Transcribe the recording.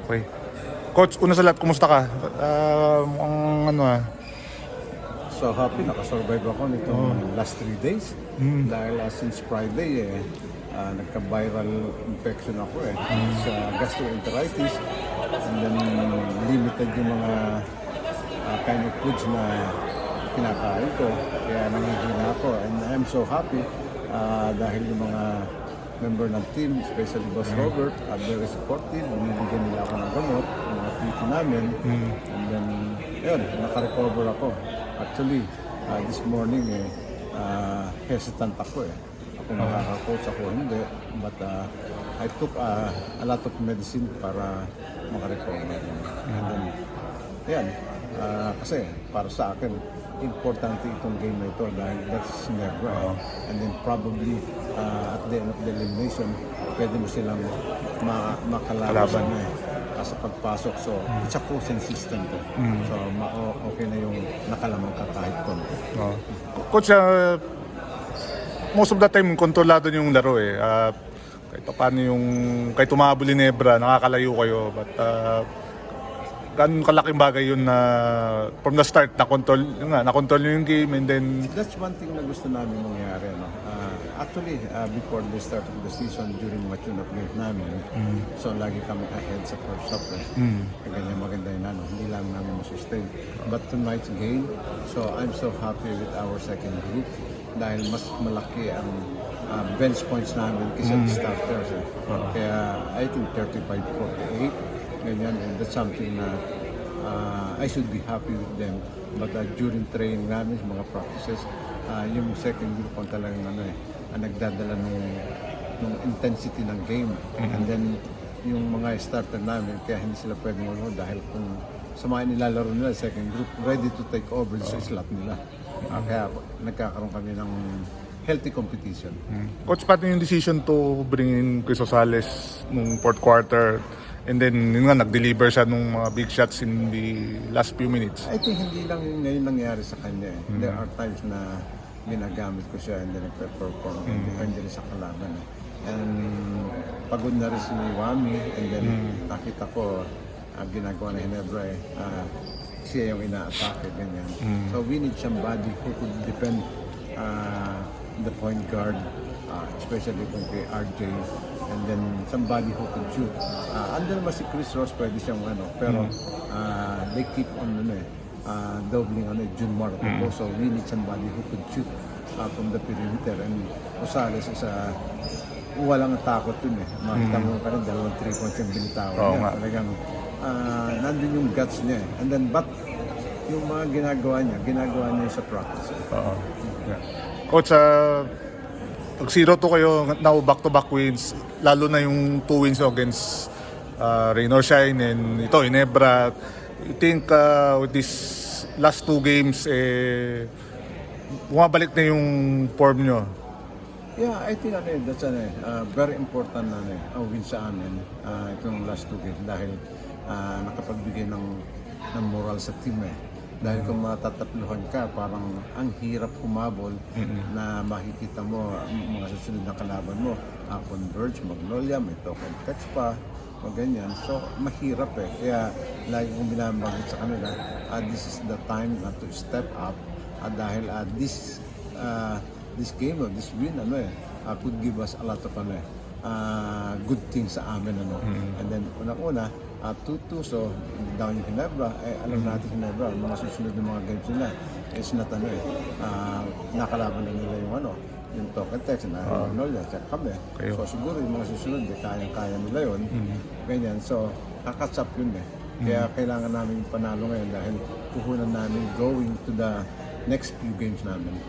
Okay. Coach, una sa lahat, kumusta ka? Ang ano So happy, nakasurvive ako nitong last 3 days. Dahil since Friday, nagka-viral infection ako sa gastroenteritis. And then limited yung mga kind of foods na kinakain ko. Kaya nanghihina ako. And I'm so happy dahil yung mga member ng team, especially Boss Robert, are very supportive. Binibigyan nila ako ng gamot, yung mga PT namin. And then, yun, nakarecover ako. Actually, this morning, hesitant ako Ako makaka-coach, ako hindi. But I took a lot of medicine para makarecover. And then, yan. Kasi para sa akin, importante itong game na ito dahil that's never. And then probably at the end of the elimination, pwede mo silang makalaban sa pagpasok. So it's a coaching system to. So okay na yung nakalamang ka kahit konti. Coach, most of the time kontrolado yung laro kahit paano yung kahit umabol ni Nebra, nakakalayo kayo, but ganun kalaking bagay yun na from the start na-control nyo yung game, and then that's one thing na gusto namin mangyari. Actually, before the start of the season, during mga tune-up game namin, so lagi kami ahead sa first half. Ganyan maganda yun, hindi lang namin masustain. But tonight's game, so I'm so happy with our second group dahil mas malaki ang bench points namin kaysa the starters. Kaya I think 35-48, ganyan, and that's something na I should be happy with them. But during training namin, mga practices, yung second group ang talagang nagdadala nung intensity ng game. And then yung mga starter namin, kaya hindi sila pwedeng mag dahil kung sa mga nilalaro nila, second group, ready to take over sa slot nila. Kaya nagkakaroon kami ng healthy competition. Coach, pati yung decision to bring in Chris Rosales nung fourth quarter, and then yun nga, nag-deliver siya nung mga big shots in the last few minutes. I think hindi lang yun ngayon nangyari sa kanya. There are times na ginagamit ko siya and then nagpe-perform. Depende rin sa kalaban. And pagod na rin si Wami, and then nakita ko ginagawa na Hinebra siya yung ina-atake, ganyan. So we need somebody who could defend the point guard, especially kung kay RJ, and then somebody who could shoot. Andun naman si Chris Ross, pwede siyang pero they keep on doubling Junmar. So we need somebody who could shoot from the perimeter, and Rosales is walang takot yun Makita mo ka rin, 2 3 points yung binitawan niya. Talagang nandun yung guts niya and then but yung mga ginagawa niya sa practice. Coach, pag 0-2 kayo, now back-to-back wins, lalo na yung 2 wins against Rain or Shine and ito, Hinebra. You think with these last 2 games, bumabalik na yung form nyo? Yeah, I think that's very important na win sa amin itong last 2 games dahil nakapagbigay ng moral sa team Dahil kung matatatluhan ka, parang ang hirap humabol na makikita mo mga susunod na kalaban mo. Converge, Magnolia, may token text pa, ganyan. So, mahirap Kaya, lagi kong binabanggit sa kanila, this is the time to step up dahil this game, this win, could give us a lot of good things sa amin. And then, unang-una, 2-2, so down yung Hinebra, alam natin Hinebra, mga susunod ng mga games nila is not nakalaban na nila yung token text na Magnolia, check kami. So siguro yung mga susunod, kayang-kaya nila yun. Ganyan, so kakatch up yun Kaya kailangan namin panalo ngayon dahil puhunan namin going to the next few games namin.